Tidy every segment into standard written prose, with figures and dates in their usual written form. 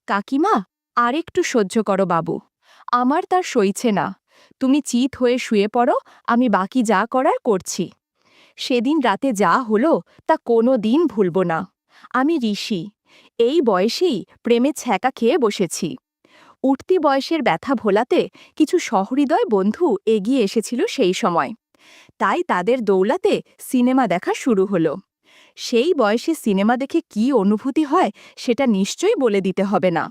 কাকিমা, আর একটু সহ্য করো বাবু। আমার তার সইছে না। তুমি চিত হয়ে শুয়ে পড়ো, আমি বাকি যা করার করছি। সেদিন রাতে যা হলো তা কোনো দিন ভুলব না। আমি ঋষি, এই বয়সেই প্রেমে ছ্যাঁকা খেয়ে বসেছি। উঠতি বয়সের ব্যথা ভোলাতে কিছু সহৃদয় বন্ধু এগিয়ে এসেছিল সেই সময়। তাই তাদের দৌলাতে সিনেমা দেখা শুরু হলো। সেই বয়সে সিনেমা দেখে কী অনুভূতি হয় সেটা নিশ্চয়ই বলে দিতে হবে না।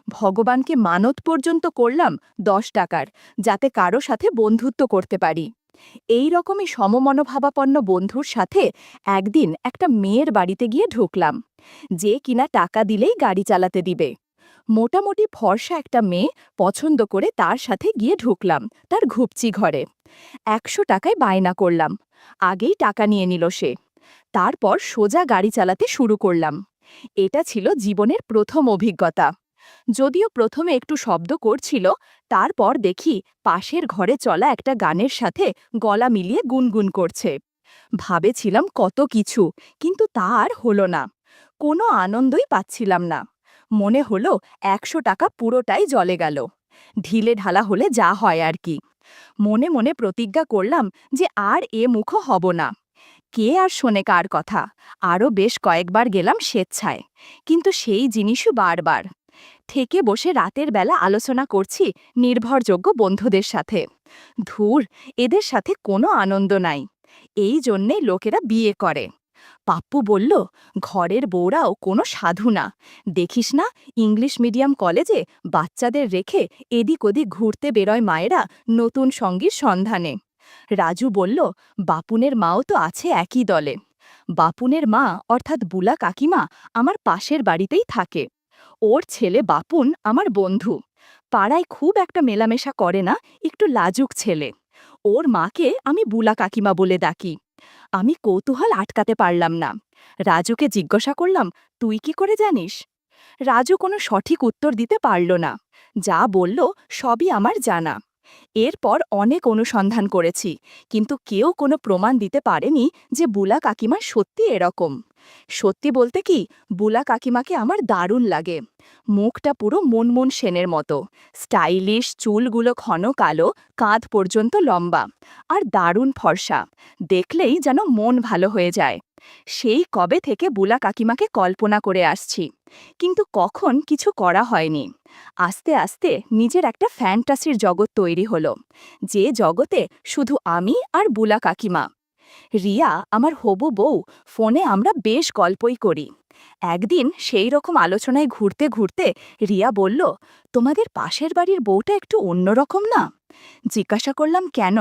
ভগবানকে মানত পর্যন্ত করলাম 10 টাকার, যাতে কারো সাথে বন্ধুত্ব করতে পারি। এই রকমই সমমনোভাবাপন্ন বন্ধুর সাথে একদিন একটা মেয়ের বাড়িতে গিয়ে ঢুকলাম, যে কিনা টাকা দিলেই গাড়ি চালাতে দিবে। মোটামুটি ফর্সা একটা মেয়ে পছন্দ করে তার সাথে গিয়ে ঢুকলাম তার ঘুপচি ঘরে। 100 টাকায় বায়না করলাম। আগেই টাকা নিয়ে নিল সে। তারপর সোজা গাড়ি চালাতে শুরু করলাম। এটা ছিল জীবনের প্রথম অভিজ্ঞতা। যদিও প্রথমে একটু শব্দ করছিল, তারপর দেখি পাশের ঘরে চলা একটা গানের সাথে গলা মিলিয়ে গুনগুন করছে। ভাবেছিলাম কত কিছু, কিন্তু তা আর হলো না। কোনো আনন্দই পাচ্ছিলাম না। মনে হলো 100 টাকা পুরোটাই জলে গেল। ঢিলে ঢালা হলে যা হয় আর কি। মনে মনে প্রতিজ্ঞা করলাম যে আর এ মুখ হব না। কে আর শোনে কার কথা। আরও বেশ কয়েকবার গেলাম স্বেচ্ছায়, কিন্তু সেই জিনিসও বারবার। ঠেকে বসে রাতের বেলা আলোচনা করছি নির্ভরযোগ্য বন্ধুদের সাথে। ধুর, এদের সাথে কোনো আনন্দ নাই। এই জন্যেই লোকেরা বিয়ে করে। পাপ্পু বলল, ঘরের বউরাও কোনো সাধু না। দেখিস না, ইংলিশ মিডিয়াম কলেজে বাচ্চাদের রেখে এদিক ওদিক ঘুরতে বেরোয় মায়েরা নতুন সঙ্গীর সন্ধানে। রাজু বলল, বাপুনের মাও তো আছে একই দলে। বাপুনের মা অর্থাৎ বুলা কাকিমা আমার পাশের বাড়িতেই থাকে। ওর ছেলে বাপুন আমার বন্ধু। পাড়ায় খুব একটা মেলামেশা করে না, একটু লাজুক ছেলে। ওর মাকে আমি বুলা কাকিমা বলে ডাকি। আমি কৌতূহল আটকাতে পারলাম না। রাজুকে জিজ্ঞাসা করলাম, তুই কি করে জানিস? রাজু কোনো সঠিক উত্তর দিতে পারল না। যা বলল সবই আমার জানা। এরপর অনেক অনুসন্ধান করেছি, কিন্তু কেউ কোনো প্রমাণ দিতে পারেনি যে বুলা কাকিমা সত্যি এরকম। সত্যি বলতে কি, বুলা কাকিমাকে আমার দারুণ লাগে। মুখটা পুরো মনমন সেনের মতো, স্টাইলিশ, চুলগুলো ঘন কালো, কাঁধ পর্যন্ত লম্বা, আর দারুণ ফর্সা। দেখলেই যেন মন ভালো হয়ে যায়। সেই কবে থেকে বুলা কাকিমাকে কল্পনা করে আসছি, কিন্তু কখন কিছু করা হয়নি। আস্তে আস্তে নিজের একটা ফ্যান্টাসির জগৎ তৈরি হলো, যে জগতে শুধু আমি আর বুলা কাকিমা। রিয়া আমার হবু বউ, ফোনে আমরা বেশ গল্পই করি। একদিন সেই রকম আলোচনায় ঘুরতে ঘুরতে রিয়া বলল, তোমাদের পাশের বাড়ির বউটা একটু অন্যরকম না? জিজ্ঞাসা করলাম, কেন?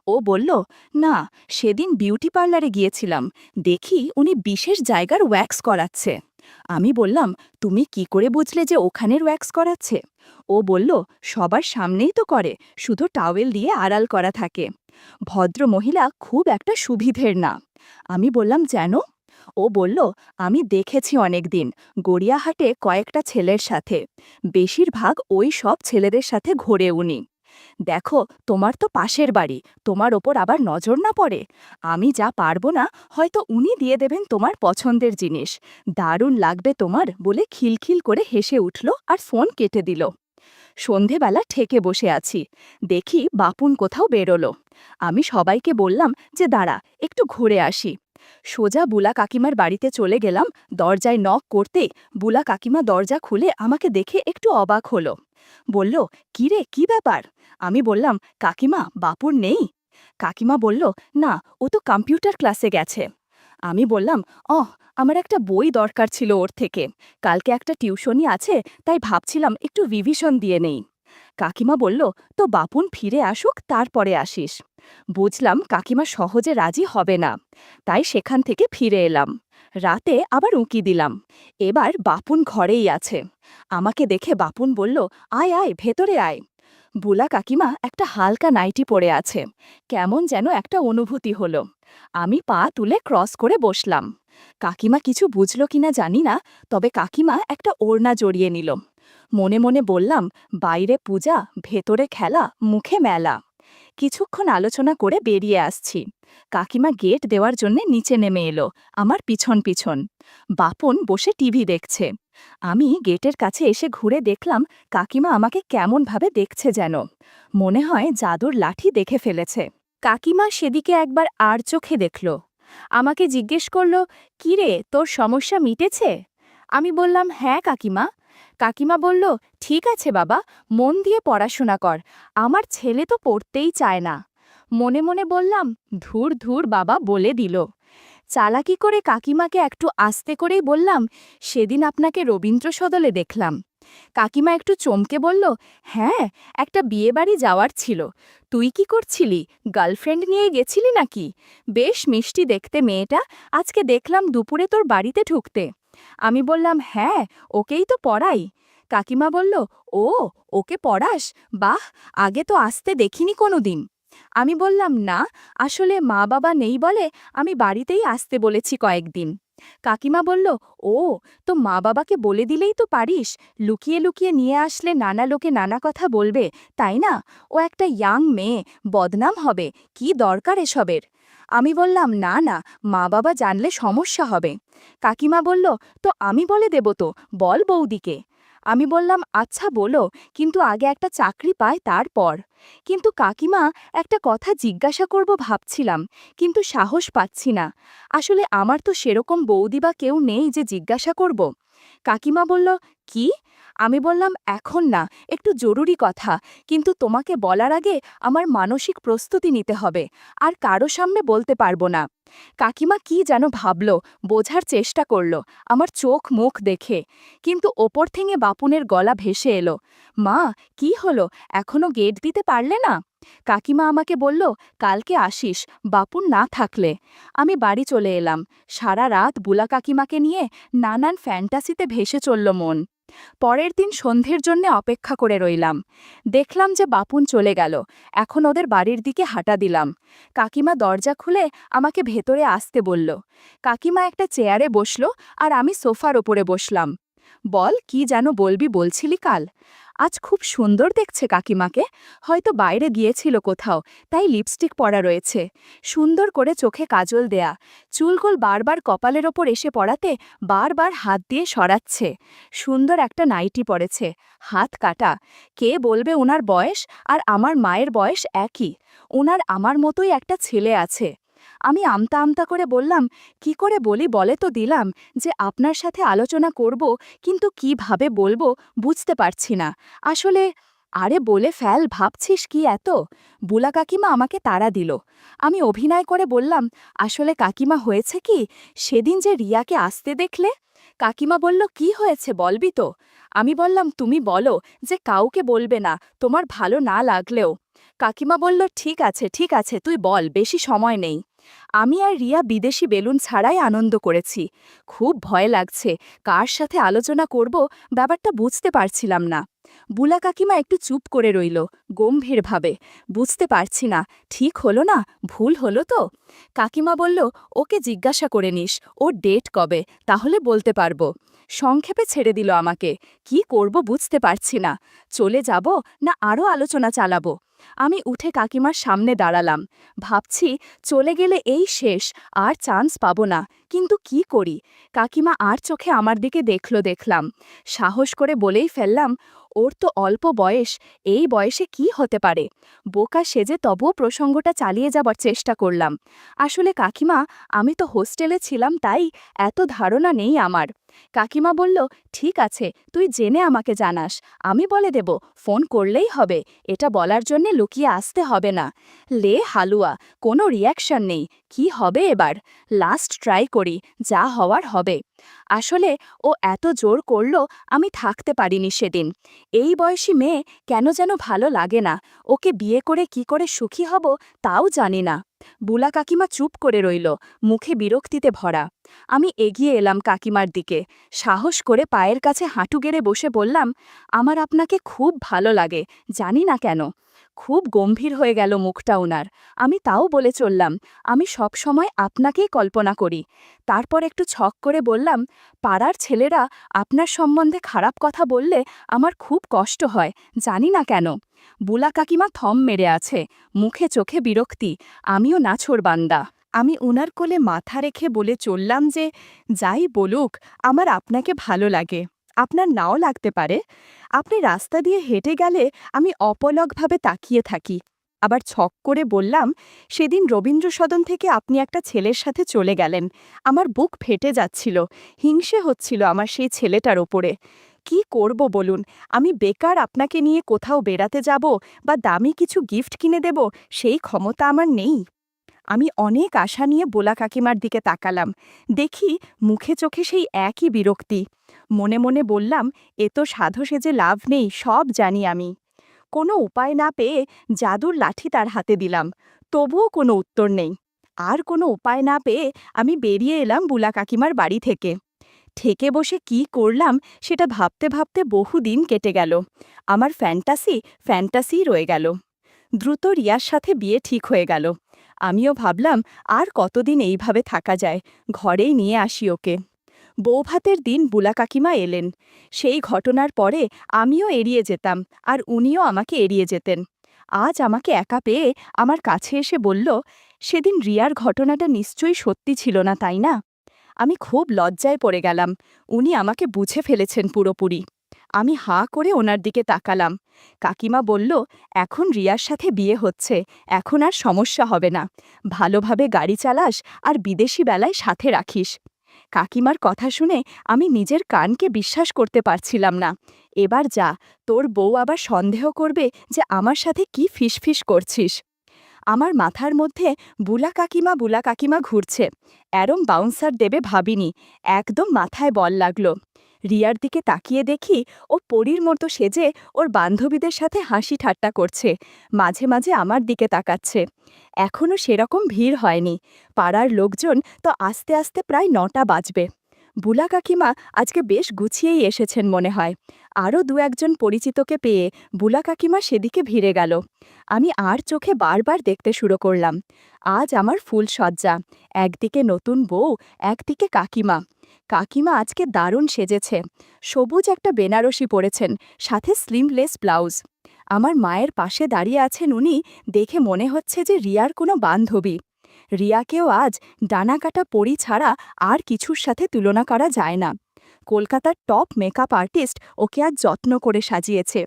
ও বলল, না, সেদিন বিউটি পার্লারে গিয়েছিলাম, দেখি উনি বিশেষ জায়গার ওয়্যাক্স করাচ্ছে। আমি বললাম, তুমি কি করে বুঝলে যে ওখানের ওয়্যাক্স করাচ্ছে? ও বলল, সবার সামনেই তো করে, শুধু টাওয়েল দিয়ে আড়াল করা থাকে। ভদ্র মহিলা খুব একটা সুবিধের না। আমি বললাম, যেন? ও বলল, আমি দেখেছি অনেকদিন গড়িয়াহাটে কয়েকটা ছেলের সাথে। বেশিরভাগ ওই সব ছেলেদের সাথে ঘোরে উনি। দেখো, তোমার তো পাশের বাড়ি, তোমার ওপর আবার নজর না পড়ে। আমি যা পারবো না, হয়তো উনি দিয়ে দেবেন তোমার পছন্দের জিনিস। দারুণ লাগবে তোমার, বলে খিলখিল করে হেসে উঠল আর ফোন কেটে দিল। সন্ধেবেলা ঠেকে বসে আছি, দেখি বাপুন কোথাও বেরোলো। আমি সবাইকে বললাম যে দাঁড়া, একটু ঘুরে আসি। সোজা বুলা কাকিমার বাড়িতে চলে গেলাম। দরজায় নক করতে বুলা কাকিমা দরজা খুলে আমাকে দেখে একটু অবাক হলো। বলল, কি রে, কি ব্যাপার? আমি বললাম, কাকিমা, বাপুর নেই? কাকিমা বলল, না, ও তো কম্পিউটার ক্লাসে গেছে। আমি বললাম, আমার একটা বই দরকার ছিল ওর থেকে। কালকে একটা টিউশনি আছে, তাই ভাবছিলাম একটু রিভিশন দিয়ে নেই। কাকিমা বলল, তো বাপুন ফিরে আসুক, তারপরে আসিস। বুঝলাম কাকিমা সহজে রাজি হবে না, তাই সেখান থেকে ফিরে এলাম। রাতে আবার উঁকি দিলাম। এবার বাপুন ঘরেই আছে। আমাকে দেখে বাপুন বলল, আয় আয়, ভেতরে আয়। বুলা কাকিমা একটা হালকা নাইটি পরে আছে। কেমন যেন একটা অনুভূতি হলো। আমি পা তুলে ক্রস করে বসলাম। কাকিমা কিছু বুঝল কিনা জানি না, তবে কাকিমা একটা ওড়না জড়িয়ে নিল। মনে মনে বললাম, বাইরে পূজা, ভেতরে খেলা, মুখে মেলা। কিছুক্ষণ আলোচনা করে বেরিয়ে আসছি। কাকিমা গেট দেওয়ার জন্য নিচে নেমে এলো, আমার পিছন পিছন। বাপন বসে টিভি দেখছে। আমি গেটের কাছে এসে ঘুরে দেখলাম কাকিমা আমাকে কেমনভাবে দেখছে যেন। মনে হয় জাদুর লাঠি দেখে ফেলেছে। কাকিমা সেদিকে একবার আর চোখে দেখল। আমাকে জিজ্ঞেস করল, কিরে, তোর সমস্যা মিটেছে? আমি বললাম, হ্যাঁ কাকিমা। কাকিমা বলল, ঠিক আছে বাবা, মন দিয়ে পড়াশোনা কর। আমার ছেলে তো পড়তেই চায় না। মনে মনে বললাম, ধুর ধুর বাবা বলে দিল। চালাকি করে কাকিমাকে একটু আস্তে করেই বললাম, সেদিন আপনাকে রবীন্দ্র সদলে দেখলাম। কাকিমা একটু চমকে বলল, হ্যাঁ, একটা বিয়েবাড়ি যাওয়ার ছিল। তুই কি করছিলি? গার্লফ্রেন্ড নিয়ে গেছিলি নাকি? বেশ মিষ্টি দেখতে মেয়েটা, আজকে দেখলাম দুপুরে তোর বাড়িতে ঢুকতে। আমি বললাম, হ্যাঁ, ওকেই তো পড়াই। কাকিমা বলল, ও, ওকে পড়াস? বাহ, আগে তো আসতে দেখিনি কোনোদিন। আমি বললাম, না, আসলে মা বাবা নেই বলে আমি বাড়িতেই আসতে বলেছি কয়েকদিন। কাকিমা বলল, ও, তো মা বাবাকে বলে দিলেই তো পারিস। লুকিয়ে লুকিয়ে নিয়ে আসলে নানা লোকে নানা কথা বলবে, তাই না? ও একটা ইয়াং মেয়ে, বদনাম হবে, কি দরকার এসবের? আমি বললাম, না না, মা বাবা জানলে সমস্যা হবে। কাকিমা বলল, তো আমি বলে দেব তো, বল বৌদিকে। আমি বললাম, আচ্ছা বলো, কিন্তু আগে একটা চাকরি পায় তারপর। কিন্তু কাকিমা, একটা কথা জিজ্ঞাসা করব ভাবছিলাম, কিন্তু সাহস পাচ্ছি না। আসলে আমার তো সেরকম বৌদি বা কেউ নেই যে জিজ্ঞাসা করব। কাকিমা বলল, কি? আমি বললাম, এখন না, একটু জরুরি কথা, কিন্তু তোমাকে বলার আগে আমার মানসিক প্রস্তুতি নিতে হবে, আর কারো সামনে বলতে পারবো না। কাকিমা কি যেন ভাবল, বোঝার চেষ্টা করল আমার চোখ মুখ দেখে, কিন্তু ওপর থেকে বাপুনের গলা ভেসে এলো, মা, কি হলো, এখনো গেট দিতে পারলে না? কাকিমা আমাকে বলল, কালকে আসিস, বাপুন না থাকলে। আমি বাড়ি চলে এলাম। সারা রাত বুলা কাকিমাকে নিয়ে নানান ফ্যান্টাসিতে ভেসে চলল মন। পরের দিন সন্ধ্যের জন্য অপেক্ষা করে রইলাম। দেখলাম যে বাপুন চলে গেল। এখন ওদের বাড়ির দিকে হাঁটা দিলাম। কাকিমা দরজা খুলে আমাকে ভেতরে আসতে বলল। কাকিমা একটা চেয়ারে বসল, আর আমি সোফার ওপরে বসলাম। বল, কি যেন বলবি বলছিলি কাল? আজ খুব সুন্দর দেখছে কাকিমাকে, হয়তো বাইরে গিয়েছিল কোথাও, তাই লিপস্টিক পরা রয়েছে, সুন্দর করে চোখে কাজল দেয়া, চুলগুল বারবার কপালের ওপর এসে পড়াতে বারবার হাত দিয়ে সরাচ্ছে। সুন্দর একটা নাইটি পরেছে, হাত কাটা। কে বলবে ওনার বয়স আর আমার মায়ের বয়স একই। ওনার আমার মতোই একটা ছেলে আছে। আমি আমতা আমতা করে বললাম, কি করে বলি বলে তো দিলাম, যে আপনার সাথে আলোচনা করব, কিন্তু কিভাবে বলবো বুঝতে পারছি না আসলে। আরে বলে ফেল, ভাবছিস কি এত? বুলা কাকিমা আমাকে তাড়া দিল। আমি অভিনয় করে বললাম, আসলে কাকিমা হয়েছে কি, সেদিন যে রিয়াকে আসতে দেখলে। কাকিমা বলল, কি হয়েছে বলবি তো? আমি বললাম, তুমি বলো, যে কাউকে বলবে না, তোমার ভালো না লাগলেও। কাকিমা বলল, ঠিক আছে ঠিক আছে, তুই বল, বেশি সময় নেই। আমি আর রিয়া বিদেশি বেলুন ছাড়াই আনন্দ করেছি। খুব ভয় লাগছে, কার সাথে আলোচনা করব ব্যাপারটা বুঝতে পারছিলাম না। বুলা কাকিমা একটু চুপ করে রইল, গম্ভীরভাবে। বুঝতে পারছি না, ঠিক হলো না, ভুল হলো তো? কাকিমা বলল, ওকে জিজ্ঞাসা করে নিস, ওর ডেট কবে, তাহলে বলতে পারবো। সংক্ষেপে ছেড়ে দিল আমাকে। কি করব বুঝতে পারছি না, চলে যাব না আরও আলোচনা চালাবো। আমি উঠে কাকিমার সামনে দাঁড়ালাম। ভাবছি, চলে গেলে এই শেষ, আর চান্স পাবো না, কিন্তু কি করি? কাকিমা আর চোখে আমার দিকে দেখলাম। সাহস করে বলেই ফেললাম, ওর তো অল্প বয়স, এই বয়সে কি হতে পারে? বোকা সেজে তবুও প্রসঙ্গটা চালিয়ে যাবার চেষ্টা করলাম। আসলে কাকিমা, আমি তো হোস্টেলে ছিলাম, তাই এত ধারণা নেই আমার। কাকিমা বলল, ঠিক আছে, তুই জেনে আমাকে জানাস, আমি বলে দেব, ফোন করলেই হবে, এটা বলার জন্য লুকিয়ে আসতে হবে না। লে হালুয়া, কোনো রিয়াকশন নেই, কি হবে এবার? লাস্ট ট্রাই করি, যা হওয়ার হবে। আসলে ও এত জোর করল, আমি থাকতে পারিনি সেদিন। এই বয়সী মেয়ে কেন যেন ভালো লাগে না, ওকে বিয়ে করে কি করে সুখী হব তাও জানি না। বুলা কাকিমা চুপ করে রইল, মুখে বিরক্তিতে ভরা। আমি এগিয়ে এলাম কাকিমার দিকে, সাহস করে পায়ের কাছে হাঁটু গেড়ে বসে বললাম, আমার আপনাকে খুব ভালো লাগে, জানি না কেন। খুব গম্ভীর হয়ে গেল মুখটা ওনার। আমি তাও বলে চললাম, আমি সব সময় আপনাকেই কল্পনা করি। তারপর একটু ছক করে বললাম, পাড়ার ছেলেরা আপনার সম্বন্ধে খারাপ কথা বললে আমার খুব কষ্ট হয়, জানি না কেন। বুলা কাকিমা থম মেরে আছে, মুখে চোখে বিরক্তি, আমিও নাছোড়বান্দা। আমি উনার কোলে মাথা রেখে বলে চললাম যে, যাই বলুক, আমার আপনাকে ভালো লাগে। আপনার নাও লাগতে পারে। আপনি রাস্তা দিয়ে হেঁটে গেলে আমি অপলকভাবে তাকিয়ে থাকি। আবার ছক করে বললাম, সেদিন রবীন্দ্র সদন থেকে আপনি একটা ছেলের সাথে চলে গেলেন। আমার বুক ফেটে যাচ্ছিল, হিংসে হচ্ছিল আমার সেই ছেলেটার ওপরে। কি করব বলুন, আমি বেকার আপনাকে নিয়ে কোথাও বেড়াতে যাব বা দামি কিছু গিফট কিনে দেব, সেই ক্ষমতা আমার নেই। আমি অনেক আশা নিয়ে বোলা কাকিমার দিকে তাকালাম। দেখি মুখে চোখে সেই একই বিরক্তি। মনে মনে বললাম, এ তো সাধু সেজে লাভ নেই, সব জানি আমি। কোনো উপায় না পেয়ে জাদুর লাঠি তার হাতে দিলাম, তবুও কোনো উত্তর নেই। আর কোনো উপায় না পেয়ে আমি বেরিয়ে এলাম বুলা কাকিমার বাড়ি থেকে। ঠেকে বসে কি করলাম সেটা ভাবতে ভাবতে বহুদিন কেটে গেল। আমার ফ্যান্টাসিই রয়ে গেল। দ্রুত রিয়ার সাথে বিয়ে ঠিক হয়ে গেল। আমিও ভাবলাম, আর কতদিন এইভাবে থাকা যায়, ঘরেই নিয়ে আসি ওকে। বৌভাতের দিন বুলা কাকিমা এলেন। সেই ঘটনার পরে আমিও এড়িয়ে যেতাম, আর উনিও আমাকে এড়িয়ে যেতেন। আজ আমাকে একা পেয়ে আমার কাছে এসে বলল, সেদিন রিয়ার ঘটনাটা নিশ্চয়ই সত্যি ছিল না, তাই না? আমি খুব লজ্জায় পড়ে গেলাম। উনি আমাকে বুঝে ফেলেছেন পুরোপুরি। আমি হাঁ করে ওনার দিকে তাকালাম। কাকিমা বলল, এখন রিয়ার সাথে বিয়ে হচ্ছে, এখন আর সমস্যা হবে না। ভালোভাবে গাড়ি চালাস আর বিদেশি বেলায় সাথে রাখিস। কাকিমার কথা শুনে আমি নিজের কানকে বিশ্বাস করতে পারছিলাম না। এবার যা, তোর বউ আবার সন্দেহ করবে যে আমার সাথে কি ফিসফিস করছিস। আমার মাথার মধ্যে বুলা কাকিমা ঘুরছে। এরম বাউন্সার দেবে ভাবিনি, একদম মাথায় বল লাগলো। রিয়ার দিকে তাকিয়ে দেখি ও পরীর মতো সেজে ওর বান্ধবীদের সাথে হাসি ঠাট্টা করছে, মাঝে মাঝে আমার দিকে তাকাচ্ছে। এখনও সেরকম ভিড় হয়নি, পাড়ার লোকজন তো আস্তে আস্তে প্রায় ৯টা বাজবে। বুলা কাকিমা আজকে বেশ গুছিয়েই এসেছেন মনে হয়। আরও দু একজন পরিচিতকে পেয়ে বুলা কাকিমা সেদিকে ভিড়ে গেল। আমি আর চোখে বারবার দেখতে শুরু করলাম। আজ আমার ফুল সজ্জা, একদিকে নতুন বউ, একদিকে কাকিমা। কাকিমা আজকে দারুণ সেজেছে। সবুজ একটা বেনারসি পরেছেন, সাথে স্লিমলেস ব্লাউজ। আমার মায়ের পাশে দাঁড়িয়ে আছেন উনি, দেখে মনে হচ্ছে যে রিয়ার কোনো বান্ধবী। রিয়াকেও আজ ডানাকাটা পরি ছাড়া আর কিছুর সাথে তুলনা করা যায় না। কলকাতার টপ মেকআপ আর্টিস্ট ওকে আজ যত্ন করে সাজিয়েছে।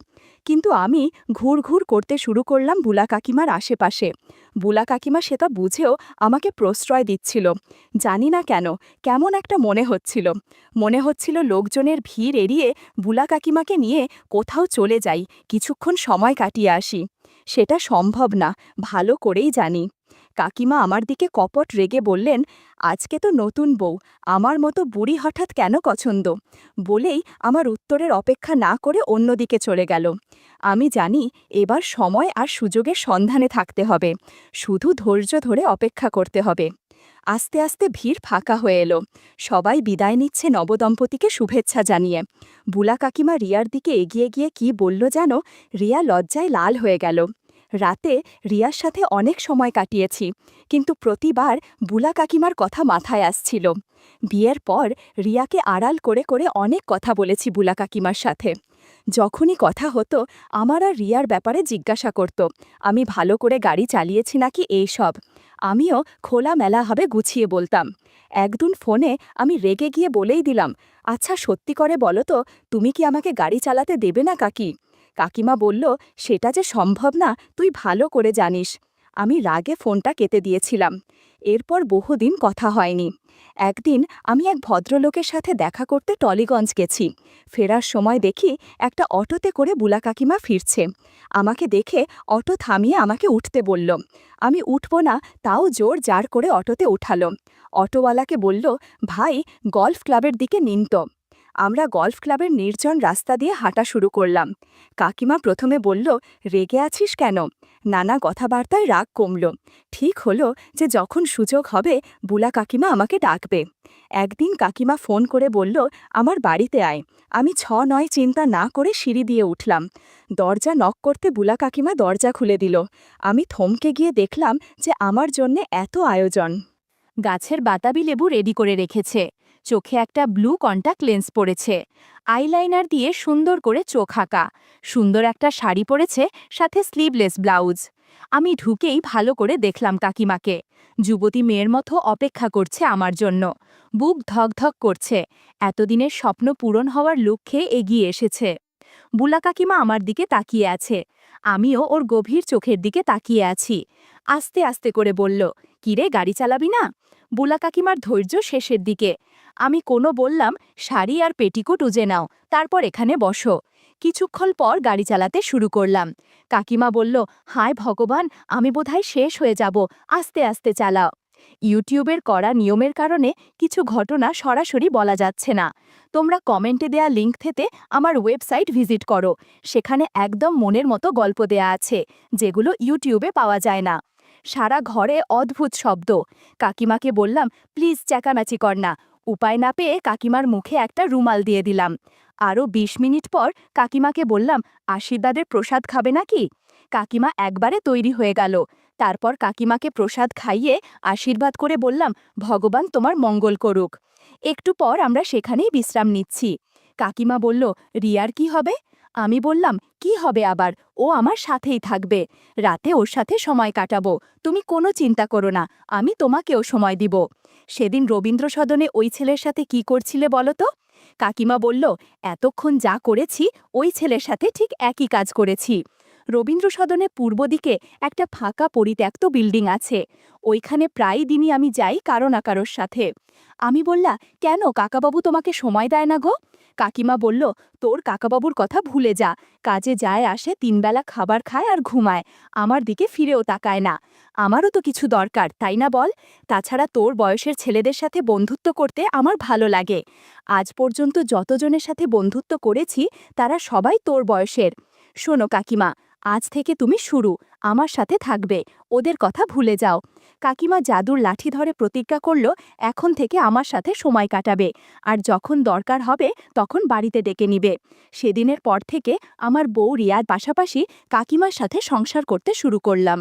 কিন্তু আমি ঘুর করতে শুরু করলাম বুলা কাকিমার আশেপাশে। বুলা কাকিমা সেটা বুঝেও আমাকে প্রশ্রয় দিচ্ছিল। জানি না কেন, কেমন একটা মনে হচ্ছিল লোকজনের ভিড় এড়িয়ে বুলা কাকিমাকে নিয়ে কোথাও চলে যাই, কিছুক্ষণ সময় কাটিয়ে আসি। সেটা সম্ভব না, ভালো করেই জানি। কাকিমা আমার দিকে কপট রেগে বললেন, আজকে তো নতুন বউ, আমার মতো বুড়ি হঠাৎ কেন পছন্দ? বলেই আমার উত্তরের অপেক্ষা না করে অন্যদিকে চলে গেল। আমি জানি এবার সময় আর সুযোগের সন্ধানে থাকতে হবে, শুধু ধৈর্য ধরে অপেক্ষা করতে হবে। আস্তে আস্তে ভিড় ফাঁকা হয়ে এলো। সবাই বিদায় নিচ্ছে নবদম্পতিকে শুভেচ্ছা জানিয়ে। বুলা কাকিমা রিয়ার দিকে এগিয়ে গিয়ে কি বলল যেন, রিয়া লজ্জায় লাল হয়ে গেল। রাতে রিয়ার সাথে অনেক সময় কাটিয়েছি, কিন্তু প্রতিবার বুলা কাকিমার কথা মাথায় আসছিল। বিয়ের পর রিয়াকে আড়াল করে করে অনেক কথা বলেছি বুলা কাকিমার সাথে। যখনই কথা হতো আমার আর রিয়ার ব্যাপারে জিজ্ঞাসা করত, আমি ভালো করে গাড়ি চালিয়েছি নাকি এইসব। আমিও খোলামেলাভাবে গুছিয়ে বলতাম। একদিন ফোনে আমি রেগে গিয়ে বলেই দিলাম, আচ্ছা সত্যি করে বলো তো, তুমি কি আমাকে গাড়ি চালাতে দেবে না কাকি? কাকিমা বলল, সেটা যে সম্ভব না তুই ভালো করে জানিস। আমি রাগে ফোনটা কেটে দিয়েছিলাম। এরপর বহুদিন কথা হয়নি। একদিন আমি এক ভদ্রলোকের সাথে দেখা করতে টলিগঞ্জ গেছি। ফেরার সময় দেখি একটা অটোতে করে বুলা কাকিমা ফিরছে। আমাকে দেখে অটো থামিয়ে আমাকে উঠতে বলল। আমি উঠব না, তাও জোর জার করে অটোতে উঠালো। অটোওয়ালাকে বলল, ভাই গলফ ক্লাবের দিকে নিন তো। আমরা গলফ ক্লাবের নির্জন রাস্তা দিয়ে হাঁটা শুরু করলাম। কাকিমা প্রথমে বলল, রেগে আছিস কেন? নানা কথাবার্তায় রাগ কমল। ঠিক হলো যে যখন সুযোগ হবে বুলা কাকিমা আমাকে ডাকবে। একদিন কাকিমা ফোন করে বলল, আমার বাড়িতে আয়। আমি ৬-৯ চিন্তা না করে সিঁড়ি দিয়ে উঠলাম। দরজা নক করতে বুলা কাকিমা দরজা খুলে দিল। আমি থমকে গিয়ে দেখলাম যে আমার জন্যে এত আয়োজন। গাছের বাতাবি লেবু রেডি করে রেখেছে, চোখে একটা ব্লু কন্টাক্ট লেন্স পরেছে, আইলাইনার দিয়ে সুন্দর করে চোখ আঁকা, সুন্দর একটা শাড়ি পরেছে, সাথে স্লিভলেস ব্লাউজ। আমি ঢুকেই ভালো করে দেখলাম কাকিমাকে। যুবতী মেয়ের মতো অপেক্ষা করছে আমার জন্য। বুক ধকধক করছে, এতদিনের স্বপ্ন পূরণ হওয়ার লক্ষ্যে এগিয়ে এসেছে। বুলা কাকিমা আমার দিকে তাকিয়ে আছে, আমিও ওর গভীর চোখের দিকে তাকিয়ে আছি। আস্তে আস্তে করে বলল, কিরে, গাড়ি চালাবি না? বুলা কাকিমার ধৈর্য শেষের দিকে। আমি কোনো বললাম, শাড়ি আর পেটিকোট উজে নাও, তারপর এখানে বসো। কিছুক্ষণ পর গাড়ি চালাতে শুরু করলাম। কাকিমা বলল, হায় ভগবান, আমি বোধহয় শেষ হয়ে যাব, আস্তে আস্তে চালাও। ইউটিউবের কড়া নিয়মের কারণে কিছু ঘটনা সরাসরি বলা যাচ্ছে না। তোমরা কমেন্টে দেয়া লিঙ্ক থেকে আমার ওয়েবসাইট ভিজিট করো, সেখানে একদম মনের মতো গল্প দেয়া আছে, যেগুলো ইউটিউবে পাওয়া যায় না। সারা ঘরে অদ্ভুত শব্দ। কাকিমাকে বললাম, প্লিজ চেঁচামেচি কর না। উপায় না পেয়ে কাকিমার মুখে একটা রুমাল দিয়ে দিলাম। আরও ২০ মিনিট পর কাকিমাকে বললাম, আশীর্বাদের প্রসাদ খাবে নাকি? কাকিমা একবারে তৈরি হয়ে গেল। তারপর কাকিমাকে প্রসাদ খাইয়ে আশীর্বাদ করে বললাম, ভগবান তোমার মঙ্গল করুক। একটু পর আমরা সেখানেই বিশ্রাম নিচ্ছি। কাকিমা বলল, রিয়ার কি হবে? আমি বললাম, কি হবে আবার, ও আমার সাথেই থাকবে। রাতে ওর সাথে সময় কাটাবো, তুমি কোনো চিন্তা করো না, আমি তোমাকেও সময় দিব। সেদিন রবীন্দ্র সদনে ওই ছেলের সাথে কি করছিলে বলো তো? কাকিমা বলল, এতক্ষণ যা করেছি ওই ছেলের সাথে ঠিক একই কাজ করেছি। রবীন্দ্র সদনে পূর্ব দিকে একটা ফাঁকা পরিত্যক্ত বিল্ডিং আছে, ওইখানে প্রায় দিনই আমি যাই কারো না কারোর সাথে। আমি বললা, কেন, কাকাবাবু তোমাকে সময় দেয় না গো? কাকিমা বলল, তোর কাকাবাবুর কথা ভুলে যা, কাজে যায় আসে, ৩ বেলা খাবার খায় আর ঘুমায়, আমার দিকে ফিরেও তাকায় না। আমারও তো কিছু দরকার, তাই না বল? তাছাড়া তোর বয়সের ছেলেদের সাথে বন্ধুত্ব করতে আমার ভালো লাগে। আজ পর্যন্ত যতজনের সাথে বন্ধুত্ব করেছি তারা সবাই তোর বয়সের। শোনো কাকিমা, আজ থেকে তুমি শুরু, আমার সাথে থাকবে, ওদের কথা ভুলে যাও। কাকিমা জাদুর লাঠি ধরে প্রতিজ্ঞা করল, এখন থেকে আমার সাথে সময় কাটাবে, আর যখন দরকার হবে তখন বাড়িতে ডেকে নিবে। সেদিনের পর থেকে আমার বউ রিয়ার পাশাপাশি কাকিমার সাথে সংসার করতে শুরু করলাম।